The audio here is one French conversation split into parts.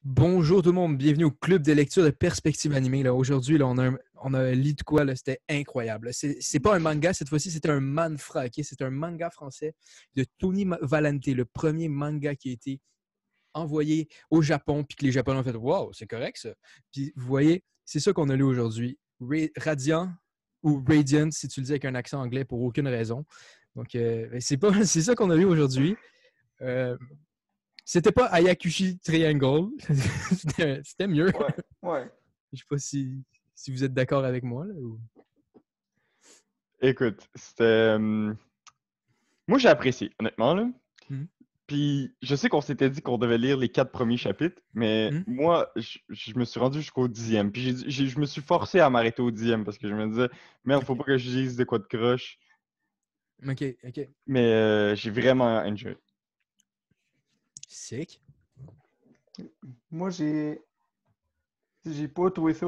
Bonjour tout le monde, bienvenue au club de lecture de Perspective Animée. Là. Aujourd'hui, là, on a lu de quoi, là, c'était incroyable. C'est pas un manga cette fois-ci, c'était un manfra, ok? C'est un manga français de Tony Valente, le premier manga qui a été envoyé au Japon, puis que les Japonais ont fait «Wow, c'est correct ça!» Puis vous voyez, c'est ça qu'on a lu aujourd'hui. Radiant ou Radiant, si tu le dis avec un accent anglais pour aucune raison. Donc, c'est ça qu'on a lu aujourd'hui. Euh, C'était pas Ayakushi Triangle. C'était mieux. Ouais, ouais. Je sais pas si vous êtes d'accord avec moi. Là, ou... Écoute, c'était. Moi, j'ai apprécié, honnêtement, là. Hmm. Puis, je sais qu'on s'était dit qu'on devait lire les 4 premiers chapitres, mais Hmm. moi, je me suis rendu jusqu'au 10e. Puis, je me suis forcé à m'arrêter au 10e parce que je me disais, merde, faut Ok. pas que je dise de quoi de croche. Ok, ok. Mais j'ai vraiment enjoy. Sick. Moi, j'ai pas trouvé ça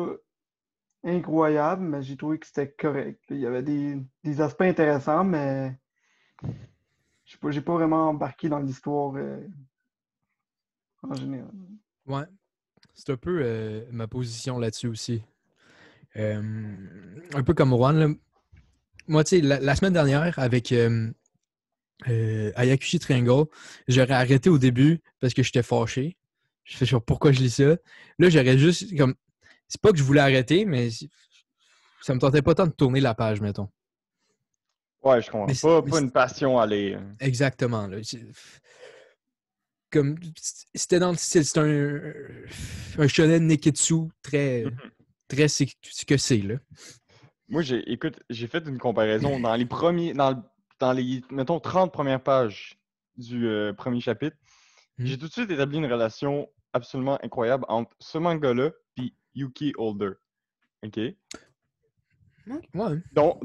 incroyable, mais j'ai trouvé que c'était correct. Il y avait des aspects intéressants, mais j'ai pas vraiment embarqué dans l'histoire en général. Ouais. C'est un peu ma position là-dessus aussi. Un peu comme Juan. Là. Moi, tu sais, la semaine dernière, avec Ayakushi Triangle, j'aurais arrêté au début parce que j'étais fâché. Je fais genre pourquoi je lis ça. Là, j'aurais juste comme. C'est pas que je voulais arrêter, mais ça me tentait pas tant de tourner la page, mettons. Ouais, je comprends. Mais, Pas une passion à lire. exactement. Là. Comme, c'était dans le style, c'est un shonen neketsu très, Mhm. très ce que c'est. Là. Moi, écoute, j'ai fait une comparaison dans les premiers, dans les, mettons, 30 premières pages du premier chapitre. Hmm. J'ai tout de suite établi une relation absolument incroyable entre ce manga-là et Yuki Holder. OK? Ouais. Donc,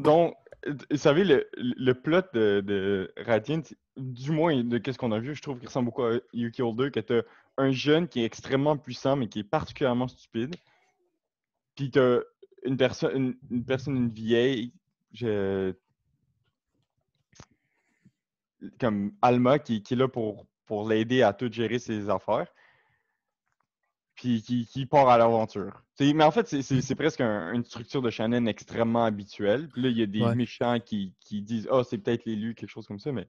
vous savez, le plot de Radiant, du moins de qu'est-ce qu'on a vu, je trouve qu'il ressemble beaucoup à Yuki Holder, que t'as un jeune qui est extrêmement puissant, mais qui est particulièrement stupide. Puis t'as une vieille, je- comme Alma, qui est là pour l'aider à tout gérer ses affaires. Puis qui part à l'aventure. Mais en fait, c'est presque une structure de shonen extrêmement habituelle. Puis là, il y a des Ouais. méchants qui disent «Ah, c'est peut-être l'élu», quelque chose comme ça, mais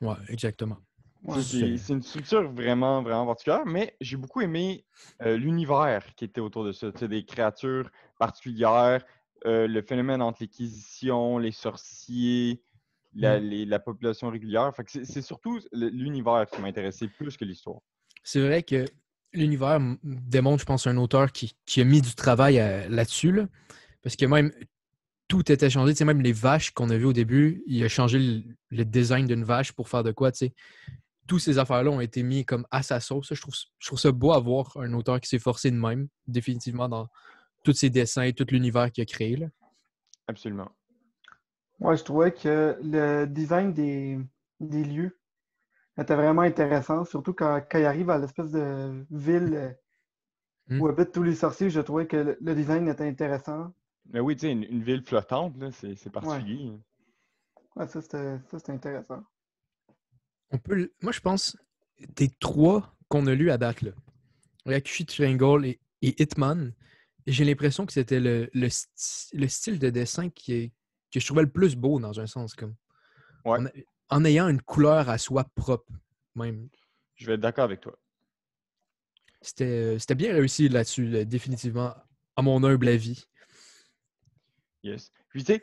Ouais, exactement. Ouais. c'est une structure vraiment, vraiment particulière. Mais j'ai beaucoup aimé l'univers qui était autour de ça. Des créatures particulières, le phénomène entre l'équisition, les sorciers, Hmm. la population régulière. Fait que c'est surtout l'univers qui m'a intéressé plus que l'histoire. C'est vrai que l'univers démontre, je pense, un auteur qui a mis du travail là-dessus. Là, parce que même tout était changé. Tu sais, même les vaches qu'on a vues au début, il a changé le design d'une vache pour faire de quoi, tu sais. Toutes ces affaires-là ont été mis comme à sa sauce. Ça, je trouve ça beau à voir un auteur qui s'est forcé de même, définitivement, dans tous ses dessins et tout l'univers qu'il a créé. Là. Absolument. Ouais, je trouvais que le design des lieux était vraiment intéressant, surtout quand il arrive à l'espèce de ville Hmm. où habitent tous les sorciers, je trouvais que le design était intéressant. Mais oui, tu sais, une ville flottante, là, c'est Ouais, particulier. ouais, ça c'était intéressant. Moi, je pense, des trois qu'on a lus à date, là, Ryakushi Triangle et Hitman, j'ai l'impression que c'était le style de dessin que je trouvais le plus beau dans un sens. Comme, Ouais, en, en ayant une couleur à soi propre, même. je vais être d'accord avec toi. C'était bien réussi là-dessus, là, définitivement, à mon humble avis. Yes. Puis tu sais,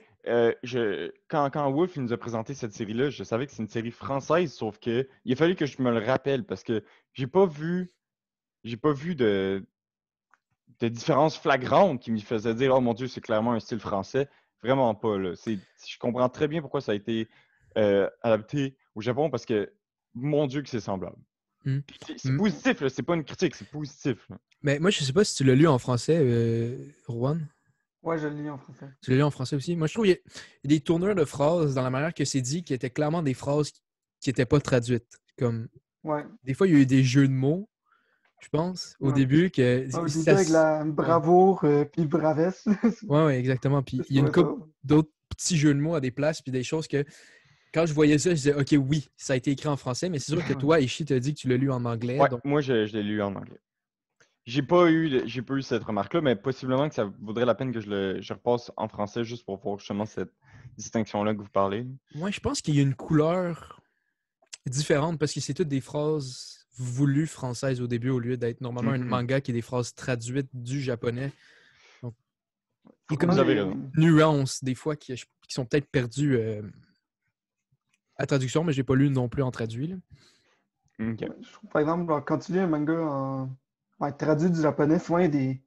quand Wolf il nous a présenté cette série-là, je savais que c'est une série française, sauf que il a fallu que je me le rappelle parce que j'ai pas vu de différence flagrante qui me faisait dire oh mon Dieu, c'est clairement un style français. Vraiment pas, là. Je comprends très bien pourquoi ça a été adapté au Japon parce que mon Dieu que c'est semblable. Hmm. Puis c'est Hmm. positif, là, c'est pas une critique, c'est positif, là. Mais moi, je sais pas si tu l'as lu en français, Rowan. Ouais, je le lis en français. Tu l'as lu en français aussi. Moi, je trouve qu'il y a des tournures de phrases dans la manière que c'est dit qui étaient clairement des phrases qui n'étaient pas traduites. Comme Ouais, des fois, il y a eu des jeux de mots, je pense, au ouais. début que Ouais, au début, ça. avec la Ouais, bravoure puis bravesse, ouais, ouais, exactement. Puis je il y a une trouvais ça. couple d'autres petits jeux de mots à des places, puis des choses que quand je voyais ça, je disais, OK, oui, ça a été écrit en français, mais c'est sûr que toi, Ishi, t'as dit que tu l'as lu en anglais. Ouais, Donc, moi, je l'ai lu en anglais. J'ai pas eu cette remarque-là, mais possiblement que ça vaudrait la peine que je repasse en français juste pour voir justement cette distinction-là que vous parlez. moi, je pense qu'il y a une couleur différente parce que c'est toutes des phrases voulues françaises au début au lieu d'être normalement un Mhm. manga qui est des phrases traduites du japonais. Donc, il y a comme Sûrement Vous avez les- raison. nuances des fois qui sont peut-être perdues à traduction, mais je n'ai pas lu non plus en traduit. Là. Ok. ouais, je trouve, par exemple, genre, quand tu lis un manga ouais, traduit du japonais, souvent il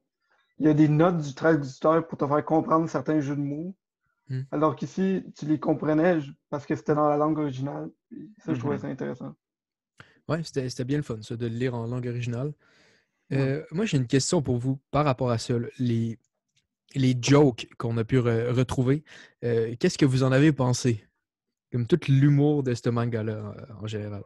y a des notes du traducteur pour te faire comprendre certains jeux de mots. Hmm. Alors qu'ici, tu les comprenais parce que c'était dans la langue originale. Puis ça, je trouvais Mhm. ça intéressant. Ouais, c'était bien le fun, ça, de le lire en langue originale. Ouais. Moi, j'ai une question pour vous par rapport à ça. Là. Les jokes qu'on a pu retrouver, qu'est-ce que vous en avez pensé? Comme tout l'humour de ce manga-là, en général.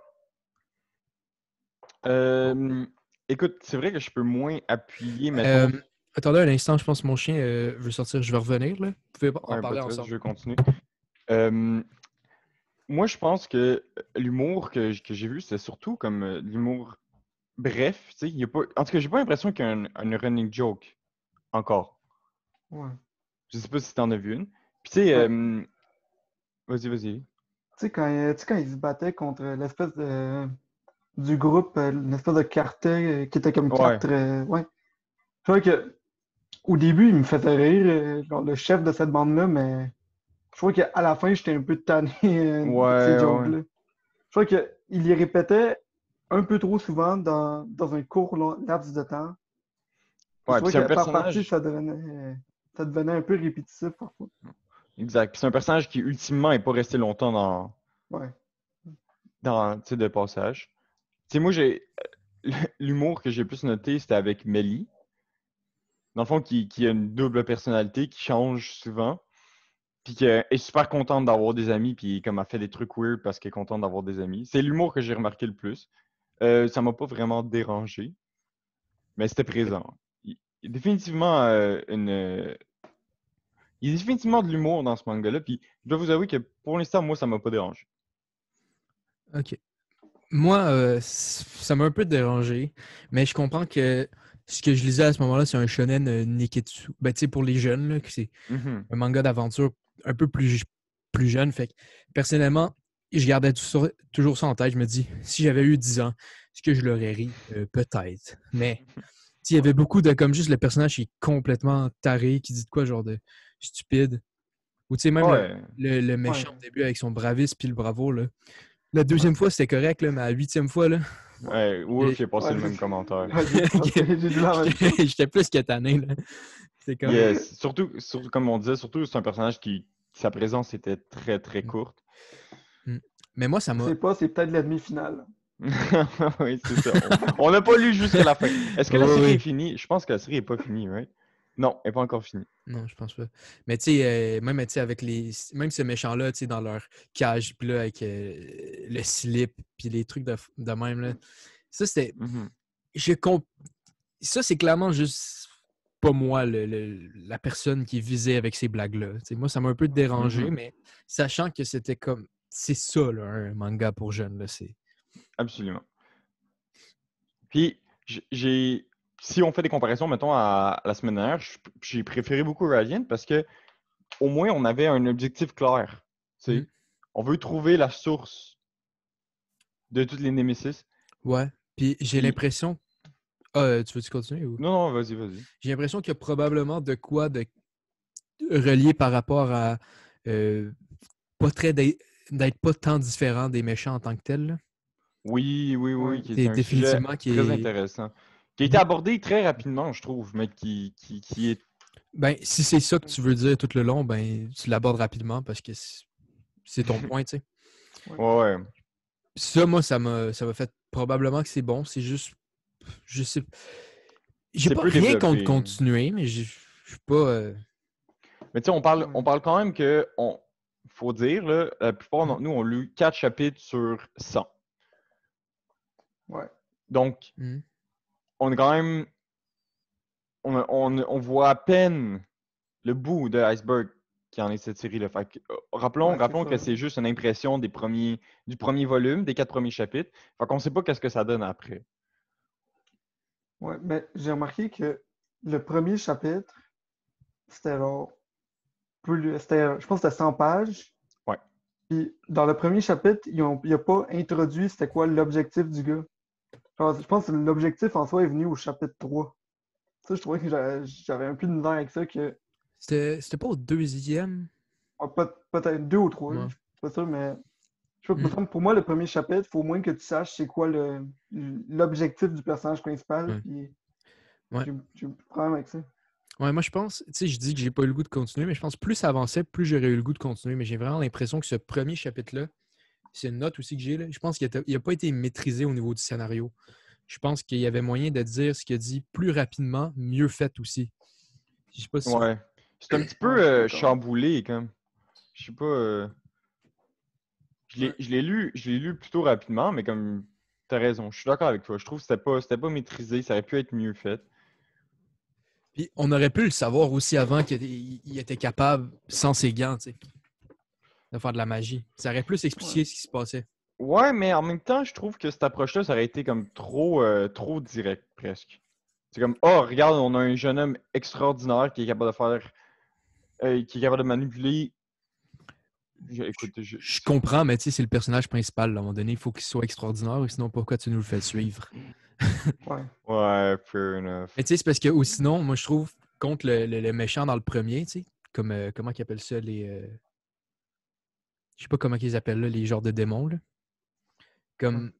Écoute, c'est vrai que je peux moins appuyer, mettons. Euh, Attendez un instant, je pense que mon chien veut sortir. Je vais revenir. Là. Vous pouvez en Ouais, pas parler de stress, ensemble. je vais continuer. Euh, Moi, je pense que l'humour que j'ai vu, c'était surtout comme l'humour bref. Tu sais, il y a pas... En tout cas, j'ai pas l'impression qu'il y a un running joke encore. Ouais. Je sais pas si t'en as vu une. Puis tu sais, Ben, vas-y, vas-y. tu sais, quand ils se battaient contre l'espèce du groupe, l'espèce de quartet qui était comme Ouais, quatre. Ouais. Je trouvais que au début, il me faisait rire, genre, le chef de cette bande-là, mais je trouvais qu'à la fin, j'étais un peu tanné de ces ouais, ouais. jokes-là. Je trouvais qu'il les répétait un peu trop souvent dans un court laps de temps. Puis je Ouais, puis trouvais c'est un que par partie, personnage. ça devenait un peu répétitif parfois. Exact. Puis c'est un personnage qui, ultimement, n'est pas resté longtemps Ouais. tu sais, de passage. Tu sais, moi, l'humour que j'ai plus noté, c'était avec Melly. Dans le fond, qui a une double personnalité, qui change souvent. Puis qu'elle est super contente d'avoir des amis, puis comme elle fait des trucs weird parce qu'elle est contente d'avoir des amis. C'est l'humour que j'ai remarqué le plus. Ça m'a pas vraiment dérangé, mais c'était présent. Il y a définitivement il y a définitivement de l'humour dans ce manga-là, puis je dois vous avouer que pour l'instant, moi, ça m'a pas dérangé. OK. Moi, ça m'a un peu dérangé, mais je comprends que ce que je lisais à ce moment-là, c'est un shonen Neketsu. Ben, tu sais, pour les jeunes, là, que c'est Mhm. un manga d'aventure un peu plus jeune. Fait que, personnellement, je gardais toujours ça en tête. Je me dis, si j'avais eu 10 ans, est-ce que je l'aurais ri? Peut-être. Mais tu sais, il y avait beaucoup de, comme juste le personnage qui est complètement taré, qui dit de quoi, genre de stupide. Ou tu sais, même Ouais. le Ouais. méchant au début avec son bravis puis le bravo, là. La Ouais. deuxième fois, c'était correct, là, mais à la 8e fois, là, Ouais, Wolf, j'ai- il a passé Ouais, le même commentaire. ouais, j'ai dit la même chose. j'étais plus que tanné, là. C'est comme... Yes. Surtout, comme on disait, surtout, c'est un personnage sa présence était très, très Mm. courte. Mm. Mais moi, ça Je m'a... sais pas, c'est peut-être la demi-finale. Oui, c'est ça. On n'a pas lu jusqu'à la fin. Est-ce que Oui, la série est oui. finie? Je pense que la série n'est pas finie, right? Non, elle n'est pas encore finie. Non, je pense pas. Mais tu sais, même tu sais, avec les. Même ces méchants-là, tu sais, dans leur cage, puis là, avec le slip, puis les trucs de même, là. Ça, c'était. Mhm. Je comp- Ça, c'est clairement juste pas moi, la personne qui est visée avec ces blagues-là. Tu sais, moi, ça m'a un peu dérangé, Mhm. mais sachant que c'était comme. C'est ça, là, un manga pour jeunes, là. C'est. Absolument. Puis, si on fait des comparaisons, mettons, à la semaine dernière, j'ai préféré beaucoup Radiant parce que au moins, on avait un objectif clair. Tu Mm. sais. On veut trouver la source de toutes les Némésis. Ouais. Puis j'ai Puis, l'impression. Ah, tu veux-tu continuer ou? non, non, vas-y, vas-y. J'ai l'impression qu'il y a probablement de quoi de relié par rapport à euh, pas très d'être pas tant différent des méchants en tant que tel. Là. Oui, oui, Ouais. oui, qui est C'est un sujet définitivement qui très est. intéressant. Qui a été Mhm. abordé très rapidement, je trouve, mais qui est. Ben, si c'est ça que tu veux dire tout le long, ben tu l'abordes rapidement parce que c'est ton point, tu sais. Ouais. Ouais, ouais. Ça, moi, ça m'a fait probablement que c'est bon. C'est juste. Je sais. J'ai C'est pas peu rien contre développé. continuer, mais je suis pas. Mais tu sais, on Ouais. parle quand même que, faut dire, là, la plupart Mhm. d'entre nous ont lu 4 chapitres sur 100. Ouais. Donc, Mhm. on est quand même, on voit à peine le bout de l'iceberg qu'il y en ait cette série-là. Fait que, rappelons Ouais, c'est que ça. c'est juste une impression du premier volume, des 4 premiers chapitres. Fait qu'on sait pas qu'est-ce que ça donne après. Ouais, mais j'ai remarqué que le premier chapitre, c'était genre je pense que c'était 100 pages. Ouais. Puis dans le premier chapitre, il a pas introduit c'était quoi l'objectif du gars. Genre, je pense que l'objectif en soi est venu au chapitre 3. Ça, je trouvais que j'avais un peu de misère avec ça que C'était pas au deuxième? peut-être 2 ou 3, Ouais. je suis pas sûr, mais je sais pas, me Mm. semble, pour moi, le premier chapitre, il faut au moins que tu saches c'est quoi l'objectif du personnage principal. Ouais. Puis Ouais. j'ai un problème avec ça. Ouais, moi je pense, tu sais, je dis que j'ai pas eu le goût de continuer, mais je pense que plus ça avançait, plus j'aurais eu le goût de continuer. Mais j'ai vraiment l'impression que ce premier chapitre-là, c'est une note aussi que j'ai là. Je pense qu'il a pas été maîtrisé au niveau du scénario. Je pense qu'il y avait moyen de dire ce qu'il a dit plus rapidement, mieux fait aussi. Je sais pas si. Ouais. C'est un petit Ouais, peu je suis d'accord. chamboulé, comme. Je sais pas. Ouais. Je l'ai lu plutôt rapidement, mais comme. T'as raison, je suis d'accord avec toi. Je trouve que c'était pas maîtrisé, ça aurait pu être mieux fait. Puis on aurait pu le savoir aussi avant qu'il était capable, sans ses gants, tu sais, de faire de la magie. Ça aurait plus Ouais. expliqué ce qui se passait. Ouais, mais en même temps, je trouve que cette approche-là, ça aurait été comme trop direct, presque. C'est comme, oh, regarde, on a un jeune homme extraordinaire qui est capable de faire, qui est capable de manipuler. Écoute, Je comprends, mais tu sais, c'est le personnage principal. Là, à un moment donné, il faut qu'il soit extraordinaire, sinon pourquoi tu nous le fais suivre? Ouais. Ouais, fair enough. Mais tu sais, c'est parce que, ou sinon, moi, je trouve, contre le méchant dans le premier, tu sais, comme, comment ils appellent ça, je sais pas comment ils appellent là, les genres de démons, là. Comme,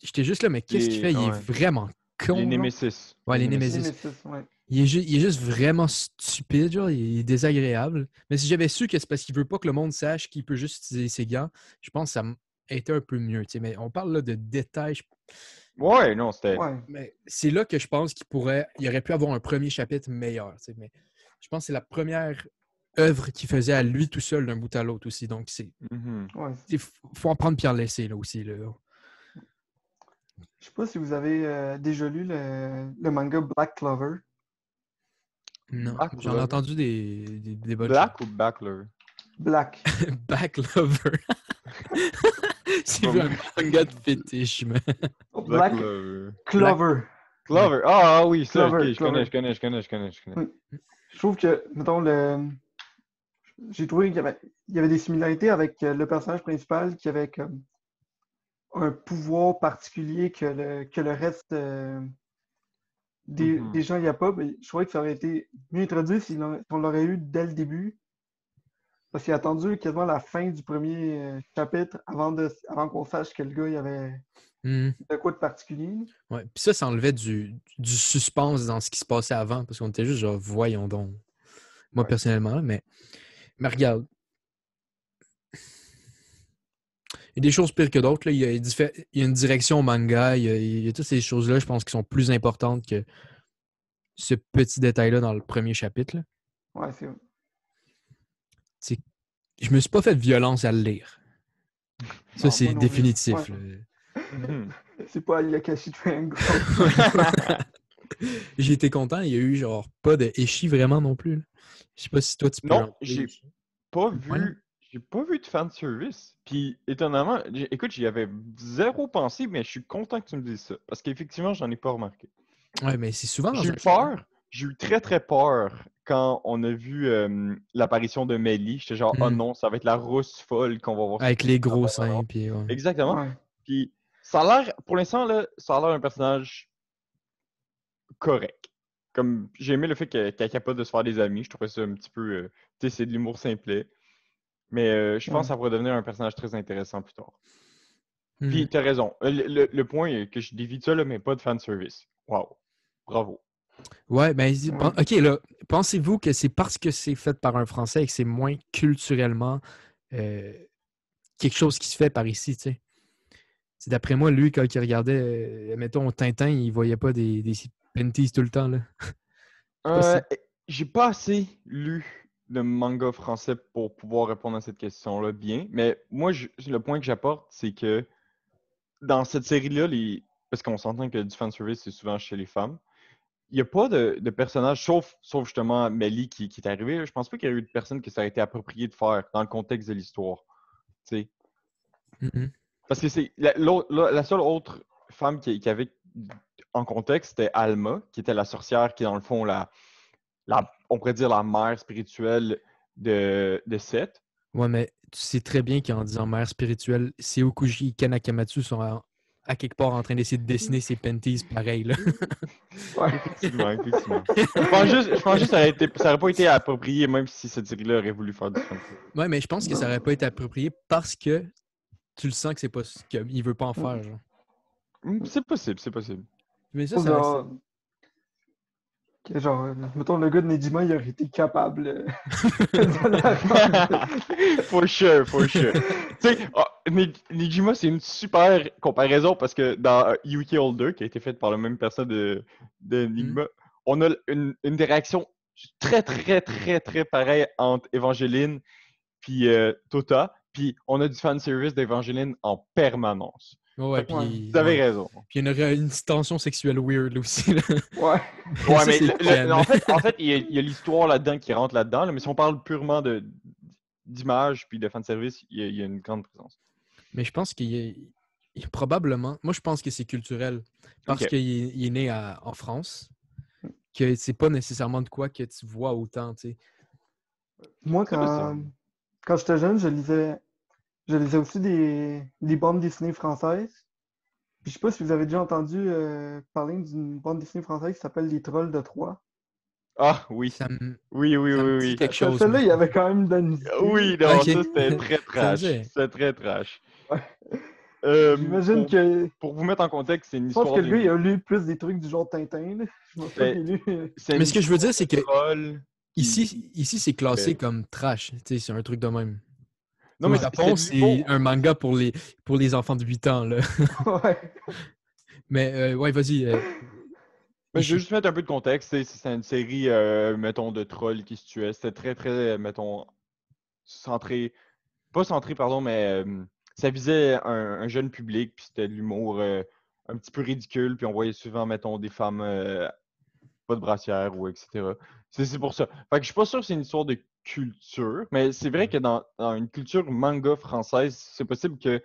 j'étais juste là, mais qu'est-ce qu'il fait? Il est Ouais. vraiment Les con, genre. Némésis. Ouais, les Némésis. Némésis. Nemesis, ouais. Il est juste vraiment stupide, genre, il est désagréable. Mais si j'avais su que c'est parce qu'il veut pas que le monde sache qu'il peut juste utiliser ses gants, je pense que ça été un peu mieux, tu sais. Mais on parle là de détails. Ouais, non, c'était. Ouais. Mais c'est là que je pense il aurait pu avoir un premier chapitre meilleur, tu sais. Mais je pense que c'est la première œuvre qu'il faisait à lui tout seul d'un bout à l'autre aussi. Donc, Mhm. Ouais. il faut en prendre puis en laisser, là aussi, là. Je sais pas si vous avez déjà lu le manga Black Clover. Non, j'en ai Backlover. entendu des bonnes choses. Black ou Backler? Black. Backlover. C'est Comme- un manga de fétiche, mais... Black Backlover. Clover. Clover. Ah oui, ça, ok, Clover, je connais, Clover. je connais. Oui. Je trouve que, mettons, j'ai trouvé il y avait des similarités avec le personnage principal qui avait comme un pouvoir particulier que le reste Mhm. des gens n'y a pas. Mais je trouvais que ça aurait été mieux introduit si on l'aurait eu dès le début. Parce qu'il a attendu quasiment la fin du premier chapitre avant qu'on sache que le gars il avait Hmm. de quoi de particulier. Ouais. Puis ça enlevait du suspense dans ce qui se passait avant, parce qu'on était juste genre, voyons donc. Moi, Ouais. personnellement, là, mais regarde, il y a des choses pires que d'autres, là. Il y a une direction au manga, il y a toutes ces choses-là, je pense, qui sont plus importantes que ce petit détail-là dans le premier chapitre, là. Ouais, c'est vrai. C'est- Je me suis pas fait de violence à le lire. Ça, Non, moi c'est non plus. définitif, Ouais. là. Mhm. C'est pas Yakashi Triangle. J'ai été content, il y a eu genre pas de échi vraiment non plus, là. Je sais pas si toi tu peux en Non, trouver ici. pas Ouais, non? j'ai pas vu de fanservice. Puis, étonnamment, écoute, j'y avais zéro pensé, mais je suis content que tu me dises ça. Parce qu'effectivement, j'en ai pas remarqué. Ouais, mais c'est souvent dans J'ai eu un show, hein. peur. J'ai eu très, très peur quand on a vu l'apparition de Melly. J'étais genre, oh Hmm. non, ça va être la rousse folle qu'on va voir sur Avec les dans gros la seins, bande-annonce. puis ouais. Exactement. Ouais. Puis, ça a l'air, pour l'instant, là, ça a l'air d'un personnage correct. Comme, j'ai aimé le fait qu'elle est capable de se faire des amis. Je trouvais ça un petit peu, tu sais, c'est de l'humour simplet. Mais je pense Ouais. que ça pourrait devenir un personnage très intéressant plus tard. Hmm. Puis, t'as raison. Le point est que je dévie de ça, là, mais pas de fanservice. Wow. Bravo. Ouais, ben, Ouais. ok, là, pensez-vous que c'est parce que c'est fait par un Français et que c'est moins culturellement euh, quelque chose qui se fait par ici, tu sais? C'est d'après moi, lui, quand il regardait, mettons, Tintin, il voyait pas des panties tout le temps, là. Je sais pas si... J'ai pas assez lu de manga français pour pouvoir répondre à cette question-là bien. Mais moi, le point que j'apporte, c'est que dans cette série-là, parce qu'on s'entend que du fanservice, c'est souvent chez les femmes, n'y a pas de personnage, sauf justement Melly qui est arrivé. Là. Je pense pas qu'il y a eu de personne que ça a été approprié de faire dans le contexte de l'histoire. Tu sais. Mhm. Parce que c'est la seule autre femme qui avait en contexte, c'était Alma, qui était la sorcière qui est dans le fond on pourrait dire la mère spirituelle de Seth. Ouais, mais tu sais très bien qu'en disant mère spirituelle, Seokuji et Kanakamatsu sont à quelque part en train d'essayer de dessiner ses panties pareil, là. Ouais. Effectivement. Je pense juste que ça aurait pas été approprié, même si cette série-là aurait voulu faire du fanfic. Ouais, mais je pense que ça aurait pas été approprié parce que tu le sens que c'est pas qu'il veut pas en faire, genre. C'est possible. Mais ça reste. Genre, mettons, le gars de Nejima, il aurait été capable For sure. Tu sais, Nijima, c'est une super comparaison parce que dans Yuki Holder, qui a été faite par la même personne de Enigma, on a une des réactions très, très, très, très pareilles entre Evangeline puis Tota, puis on a du fanservice d'Evangeline en permanence. Ouais, vous avez raison. Puis il y a une tension sexuelle weird aussi, là. Ouais. Ouais, mais en fait, il y a l'histoire là-dedans qui rentre là-dedans, là, mais si on parle purement d'image puis de fanservice, il y a une grande présence. Mais je pense qu'il est probablement. Moi, je pense que c'est culturel. Parce qu'il est né en France. Que c'est pas nécessairement de quoi que tu vois autant, tu sais. Moi, quand j'étais jeune, je lisais aussi des bandes dessinées françaises. Puis je sais pas si vous avez déjà entendu parler d'une bande dessinée française qui s'appelle Les Trolls de Troyes. Ah oui. Oui. Dit quelque chose. Celle-là, il y avait quand même de la nudité. Oui, non, ça c'était très trash. C'était très trash. Ouais. J'imagine que. Pour vous mettre en contexte, c'est une Je histoire. pense que le gars, il a lu plus des trucs du genre Tintin. Là. Je pense pas qu'il a lu. Mais ce que je veux dire, c'est que Ici, c'est classé comme trash. Tu sais, c'est un truc de même. Non, Au mais Japon, c'est un manga pour les enfants de 8 ans. Là. Ouais. Mais ouais, vas-y. Mais je vais juste mettre un peu de contexte. C'est une série, mettons, de trolls qui se tuaient. C'était très, très, mettons, centré. Pas centré, pardon, mais ça visait un jeune public. Puis c'était de l'humour un petit peu ridicule. Puis on voyait souvent, mettons, des femmes pas de brassière ou etc. C'est pour ça. Fait que je suis pas sûr que c'est une histoire de culture. Mais c'est vrai que dans une culture manga française, c'est possible que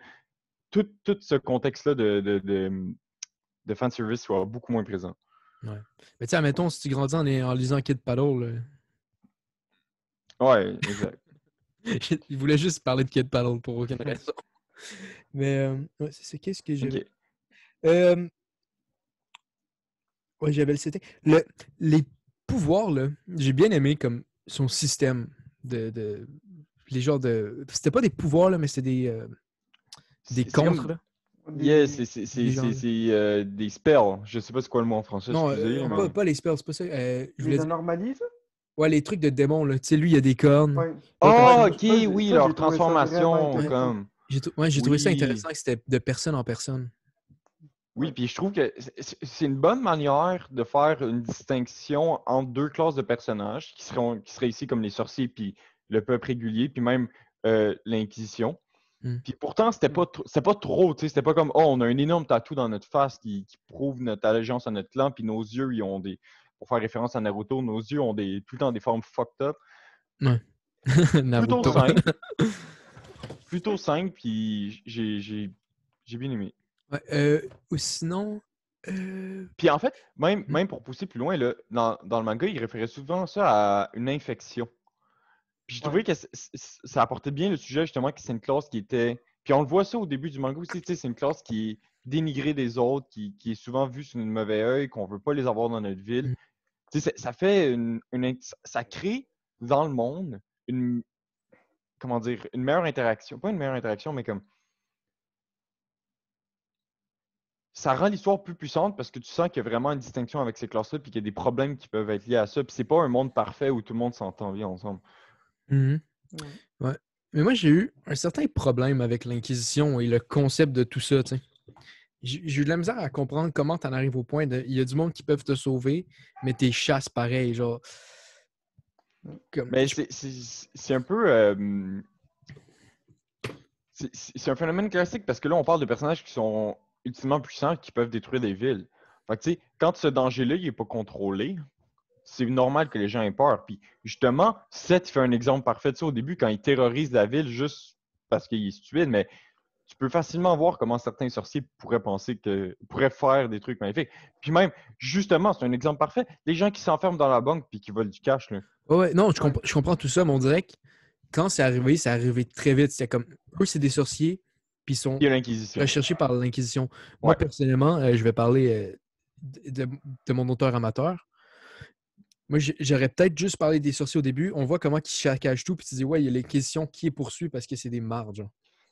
tout ce contexte-là de fanservice soit beaucoup moins présent. Ouais. Mais tu sais, admettons, si tu grandis en lisant Kid Paddle. Ouais, exact. Il voulait juste parler de Kid Paddle pour aucune raison. Mais ouais, c'est qu'est-ce que j'avais. Okay. Ouais, j'avais le setting. Les pouvoirs, là, j'ai bien aimé comme son système de les genres de. C'était pas des pouvoirs, là, mais c'était des contres. Comme... Là. Yeah, c'est des spells. Je sais pas c'est quoi le mot en français, non, excusez. Mais... pas les spells, c'est pas ça. Je voulais dire... anomalies, ça? Ouais, les trucs de démons, là. Tu sais, lui, il y a des cornes. Ouais. Oh, ok, oui, leur transformation, comme... J'ai trouvé ça intéressant que c'était de personne en personne. Oui, puis je trouve que c'est une bonne manière de faire une distinction entre deux classes de personnages qui seraient ici comme les sorciers puis le peuple régulier, puis même l'Inquisition. Puis pourtant, c'était pas trop, tu sais, c'était pas comme, oh, on a un énorme tatou dans notre face qui prouve notre allégeance à notre clan, puis nos yeux, ils ont des, pour faire référence à Naruto, nos yeux ont tout le temps des formes fucked up. Ouais. Plutôt simple, puis j'ai bien aimé. Ouais, ou sinon... Puis en fait, même pour pousser plus loin, là, dans le manga, il référait souvent ça à une infection. Puis je trouvais que ça apportait bien le sujet, justement, que c'est une classe qui était... Puis on le voit ça au début du manga aussi, tu sais, c'est une classe qui est dénigrée des autres, qui est souvent vue sous un mauvais œil, qu'on veut pas les avoir dans notre ville. Tu sais, ça fait ça crée dans le monde une... Comment dire? Une meilleure interaction. Pas une meilleure interaction, mais comme... Ça rend l'histoire plus puissante parce que tu sens qu'il y a vraiment une distinction avec ces classes-là puis qu'il y a des problèmes qui peuvent être liés à ça. Puis c'est pas un monde parfait où tout le monde s'entend bien ensemble. Ouais. Mais moi, j'ai eu un certain problème avec l'Inquisition et le concept de tout ça, tu sais. J'ai eu de la misère à comprendre comment t'en arrives au point de... Il y a du monde qui peuvent te sauver, mais t'es chasses pareil, genre... Mais c'est un peu... C'est un phénomène classique parce que là, on parle de personnages qui sont ultimement puissants qui peuvent détruire des villes. Fait que, tu sais, quand ce danger-là, il n'est pas contrôlé, c'est normal que les gens aient peur. Puis, justement, Seth fait un exemple parfait de ça au début quand il terrorise la ville juste parce qu'il est stupide, mais tu peux facilement voir comment certains sorciers pourraient faire des trucs magnifiques. Puis même, justement, c'est un exemple parfait. Les gens qui s'enferment dans la banque puis qui volent du cash, là. Ouais, non, Ouais. je comprends tout ça, mais on dirait que quand c'est arrivé très vite. C'était comme, eux, c'est des sorciers, puis ils sont Il y a l'Inquisition. recherchés par l'Inquisition. Moi, Ouais. personnellement, je vais parler de mon auteur amateur. Moi, j'aurais peut-être juste parlé des sorciers au début. On voit comment ils saccagent tout, puis tu dis, ouais, il y a l'Inquisition qui est poursuivie parce que c'est des marges. Genre.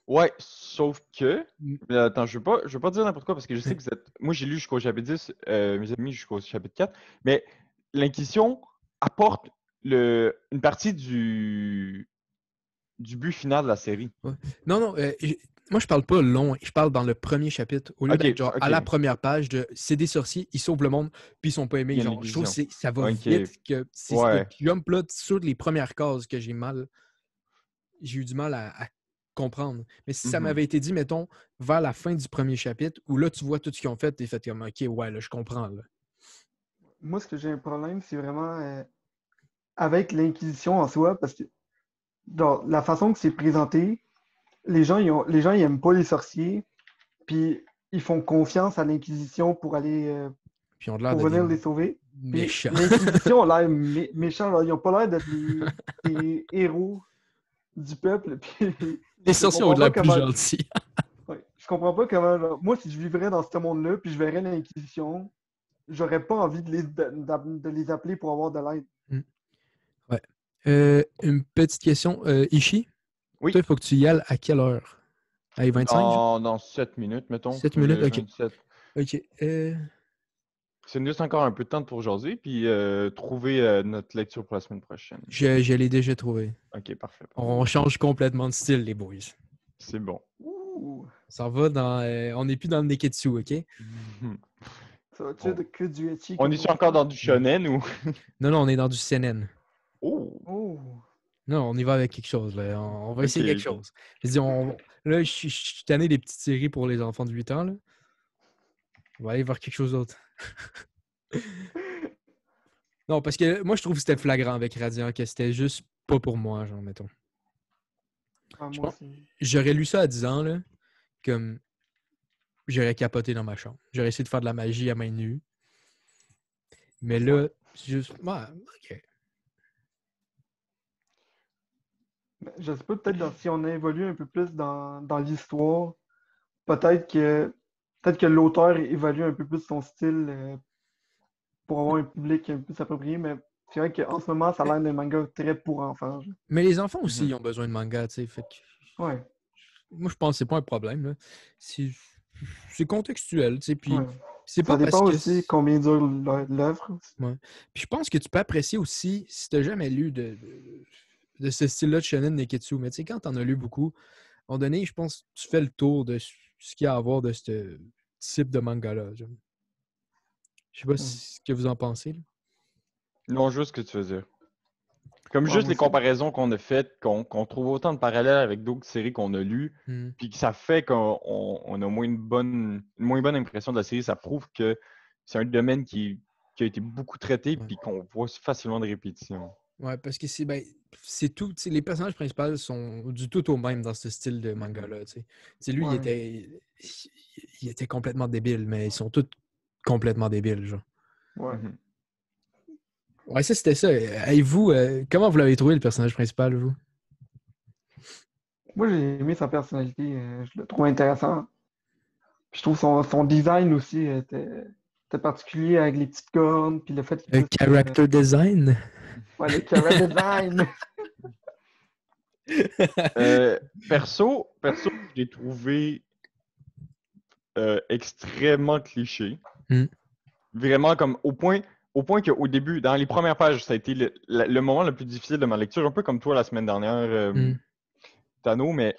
Ouais, sauf que. Mm. Mais attends, je veux pas dire n'importe quoi parce que je sais que vous êtes. Moi, j'ai lu jusqu'au chapitre 10, mes amis jusqu'au chapitre 4, mais l'Inquisition apporte une partie du but final de la série. Ouais. Non, non, moi, je parle pas long. Je parle dans le premier chapitre. Au lieu Ok, d'être genre à ok. la première page de c'est des sorciers, ils sauvent le monde, puis ils sont pas aimés. Il y a Genre, je trouve que l'Inquisition. ça va Ok, vite que c'est ce ouais. jump-là sur les premières cases que j'ai eu du mal à comprendre. Mais si ça Mhm. m'avait été dit, mettons, vers la fin du premier chapitre, où là, tu vois tout ce qu'ils ont fait, t'es fait comme, OK, ouais, là, je comprends. Là. Moi, ce que j'ai un problème, c'est vraiment avec l'Inquisition en soi, parce que genre, la façon que c'est présenté, les gens ils aiment pas les sorciers, puis ils font confiance à l'Inquisition pour aller Puis ils ont l'air pour de des venir les sauver. Puis méchants. l'Inquisition a l'air méchant, là. Ils ont pas l'air d'être les héros du peuple. Puis Les je sorciers ont comprends pas l'air plus comment. gentils. Ouais, je comprends pas comment. Genre, moi, si je vivrais dans ce monde-là, puis je verrais l'Inquisition, j'aurais pas envie de les appeler pour avoir de l'aide. Hmm. Ouais. Une petite question. Ishi, Oui, toi, il faut que tu y ailles à quelle heure? À 25, genre? dans 7 minutes, mettons. 7 minutes? OK. 27. OK. C'est juste encore un peu de temps pour aujourd'hui, puis trouver notre lecture pour la semaine prochaine. Je l'ai déjà trouvé. Ok, parfait. On change complètement de style, les boys. C'est bon. Ouh, On s'en va dans. On n'est plus dans le Neketsu, OK? ça va-tu Bon. être que du etchi On comme est-tu l'autre encore fois? dans du shonen ou. Non, non, on est dans du CNN. Oh! Oh, Non, on y va avec quelque chose. Là. On va Ok, essayer quelque ok. chose. Je dis, là, je suis tanné des petites séries pour les enfants de 8 ans. Là. On va aller voir quelque chose d'autre. Non, parce que moi, je trouve que c'était flagrant avec Radiant, que c'était juste pas pour moi, genre, mettons. ah, Je moi pense, aussi. j'aurais lu ça à 10 ans, là, comme j'aurais capoté dans ma chambre. J'aurais essayé de faire de la magie à main nue. Mais là, c'est juste. Ouais, OK. Je sais pas, peut-être si on évolue un peu plus dans l'histoire, peut-être que l'auteur évalue un peu plus son style pour avoir un public un peu plus approprié, mais c'est vrai qu'en ce moment, ça a l'air d'un manga très pour enfants. Genre. Mais les enfants aussi, Mhm. ils ont besoin de manga, tu sais. Fait que Ouais, moi, je pense que c'est pas un problème. Là. C'est c'est contextuel, tu sais. Puis ouais. c'est Ça pas parce dépend que. aussi combien dure l'œuvre. Ouais. Puis je pense que tu peux apprécier aussi, si tu n'as jamais lu de ce style-là de shonen Neketsu, mais tu sais, quand tu en as lu beaucoup, à un moment donné, je pense que tu fais le tour de ce qu'il y a à voir de ce type de manga-là. Genre. Je sais pas Hmm. ce que vous en pensez. Là. Non, juste ce que tu veux dire. Comme Ouais, juste moi les aussi. comparaisons qu'on a faites, qu'on trouve autant de parallèles avec d'autres séries qu'on a lues, Hmm. puis que ça fait qu'on a une moins bonne impression de la série, ça prouve que c'est un domaine qui a été beaucoup traité, Ouais. puis qu'on voit facilement de répétitions. Ouais, parce que c'est tout. Tu sais, les personnages principaux sont du tout au même dans ce style de manga-là. Tu sais, lui, Ouais. il était complètement débile, mais ils sont tous complètement débiles. Genre. Ouais. Mhm. Ouais, ça, c'était ça. Et vous, comment vous l'avez trouvé, le personnage principal, vous? Moi, j'ai aimé sa personnalité. Je le trouve intéressant. Puis je trouve son design aussi était particulier avec les petites cornes, puis le fait qu'il puisse. Character design? Ouais, le cara design! Perso, je l'ai trouvé extrêmement cliché. Hmm. Vraiment comme au point qu'au début, dans les premières pages, ça a été le moment le plus difficile de ma lecture, un peu comme toi la semaine dernière, Hmm. Tano, mais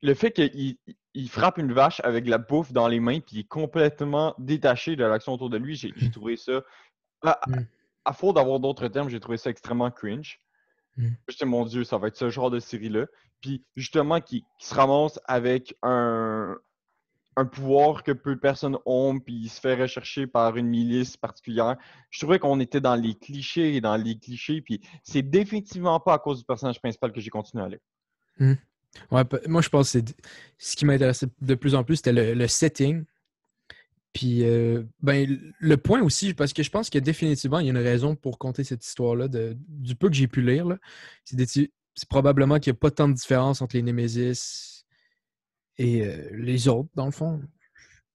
le fait qu'il frappe une vache avec de la bouffe dans les mains, puis il est complètement détaché de l'action autour de lui, j'ai trouvé ça, à, Hmm. à faute d'avoir d'autres termes, j'ai trouvé ça extrêmement cringe. Hmm. J'étais, mon Dieu, ça va être ce genre de série-là. Puis justement, qui se ramasse avec un un pouvoir que peu de personnes ont, puis il se fait rechercher par une milice particulière. Je trouvais qu'on était dans les clichés et dans les clichés, puis c'est définitivement pas à cause du personnage principal que j'ai continué à lire. Ouais, moi, je pense que ce qui m'intéressait de plus en plus, c'était le setting. Puis, le point aussi, parce que je pense que définitivement, il y a une raison pour conter cette histoire-là, du peu que j'ai pu lire. Là, c'est probablement qu'il n'y a pas tant de différence entre les Némésis et les autres, dans le fond.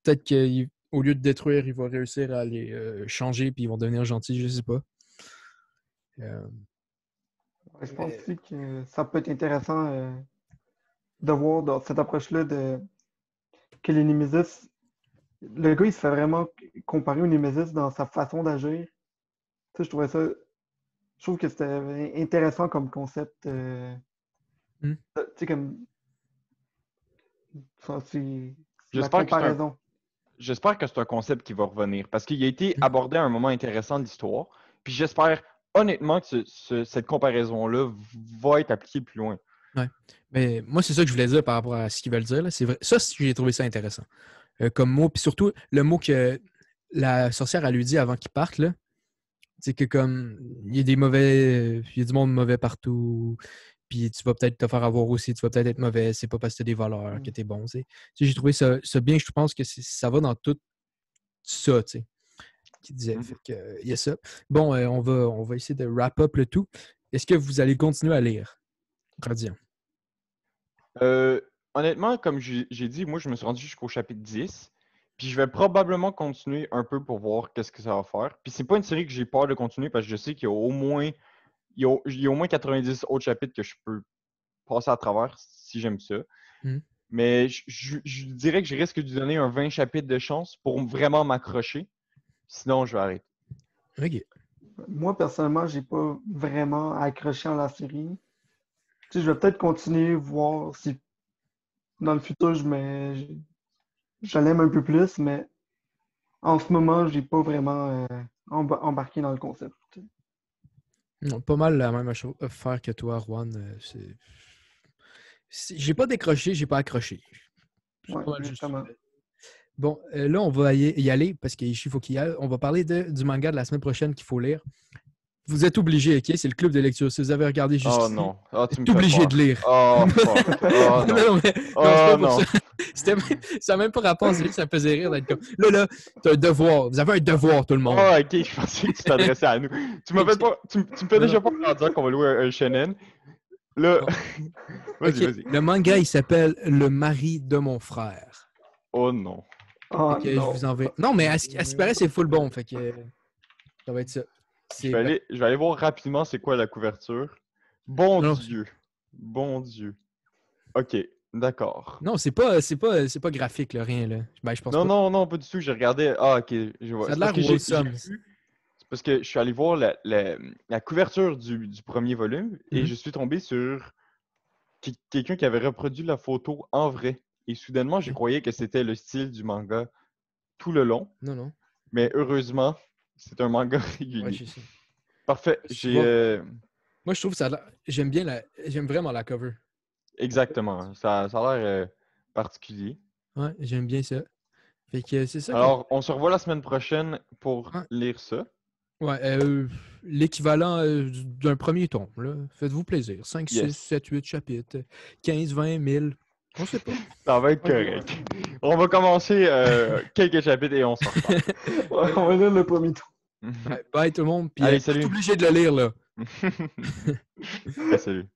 Peut-être qu'au lieu de détruire, ils vont réussir à les changer puis ils vont devenir gentils, je sais pas. Ouais, je pense aussi que ça peut être intéressant de voir dans cette approche-là que les Némésis, le gars, il se fait vraiment comparer au Némésis dans sa façon d'agir. Tu sais, je trouve que c'était intéressant comme concept. Tu sais, comme, ça, c'est la J'espère que c'est un comparaison. J'espère que c'est un concept qui va revenir parce qu'il a été abordé à un moment intéressant de l'histoire. Puis j'espère honnêtement que cette comparaison-là va être appliquée plus loin. Ouais. Mais moi, c'est ça que je voulais dire par rapport à ce qu'ils veulent dire. Là. C'est vrai. Ça, j'ai trouvé ça intéressant. Comme mot. Puis surtout, le mot que la sorcière a lui dit avant qu'il parte, là, c'est que comme il y a il y a du monde mauvais partout. Puis tu vas peut-être te faire avoir aussi, tu vas peut-être être mauvais, c'est pas parce que t'es des voleurs que t'es bon. Tu sais, j'ai trouvé ça bien, je pense que ça va dans tout ça, tu sais, qui disait. Fait que, il y a ça. Bon, on va essayer de wrap up le tout. Est-ce que vous allez continuer à lire, Radiant? Honnêtement, comme j'ai dit, moi je me suis rendu jusqu'au chapitre 10. Puis je vais probablement continuer un peu pour voir qu'est-ce que ça va faire. Puis c'est pas une série que j'ai peur de continuer parce que je sais qu'il y a au moins 90 autres chapitres que je peux passer à travers si j'aime ça. Mais je dirais que je risque de lui donner un 20 chapitres de chance pour vraiment m'accrocher. Sinon, je vais arrêter. OK. Moi, personnellement, j'ai pas vraiment accroché à la série. Tu sais, je vais peut-être continuer, voir si dans le futur, je l'aime un peu plus, mais en ce moment, j'ai pas vraiment embarqué dans le concept. Non, pas mal la même affaire que toi, Juan. J'ai pas décroché, j'ai pas accroché. C'est Ouais, pas mal juste ça. justement. Bon, là, on va y aller parce qu'il faut qu'il y aille. On va parler du manga de la semaine prochaine qu'il faut lire. Vous êtes obligés, OK? C'est le club de lecture. Si vous avez regardé Oh jusqu'ici, non. vous Oh, tu me êtes fais obligé peur. de lire. Oh, fuck. Oh non. Non, c'est Oh pas pour non. ça. Ça n'a même pas rapport. C'est juste, ça me faisait rire d'être comme. Là, t'as un devoir. Vous avez un devoir, tout le monde. Oh, ok, je pensais que tu t'adressais à nous. Tu me fais déjà pas en disant qu'on va louer un shonen. Là, Bon. vas-y, OK. vas-y. Le manga, il s'appelle Le mari de mon frère. Oh non. Ah Fait que je non. vous enverrai. Non, mais à ce qui paraît, c'est full bon. Fait que ça va être ça. Je vais aller voir rapidement c'est quoi la couverture. Bon Non, Dieu. Bon Dieu. Ok, d'accord. non, c'est pas graphique, là, rien, là. Ben, je pense pas. Non, pas du tout. J'ai regardé. Ah, ok, je vois. Ça a C'est parce l'air que wholesome. c'est parce que je suis allé voir la couverture du premier volume et Mhm. je suis tombé sur quelqu'un qui avait reproduit la photo en vrai. Et soudainement, je Ok. croyais que c'était le style du manga tout le long. Non. Mais heureusement, c'est un manga Ouais, régulier. je sais. Parfait. Bon, moi, je trouve ça. J'aime vraiment la cover. Exactement. Ça a l'air particulier. Ouais, j'aime bien ça. Fait que c'est ça qu'on. Alors, on se revoit la semaine prochaine pour Ouais, lire ça. ouais, l'équivalent d'un premier tome, là. Faites-vous plaisir. 5, 6, Yes. 7, 8 chapitres. 15, 20, 1000. On sait pas. Ça va être Ok, correct. On va commencer quelques chapitres et on s'en reparle. ouais, on va lire le premier tour. Ouais, bye tout le monde. Puis Allez, vous êtes salut. obligé de le lire, là. Ouais, salut.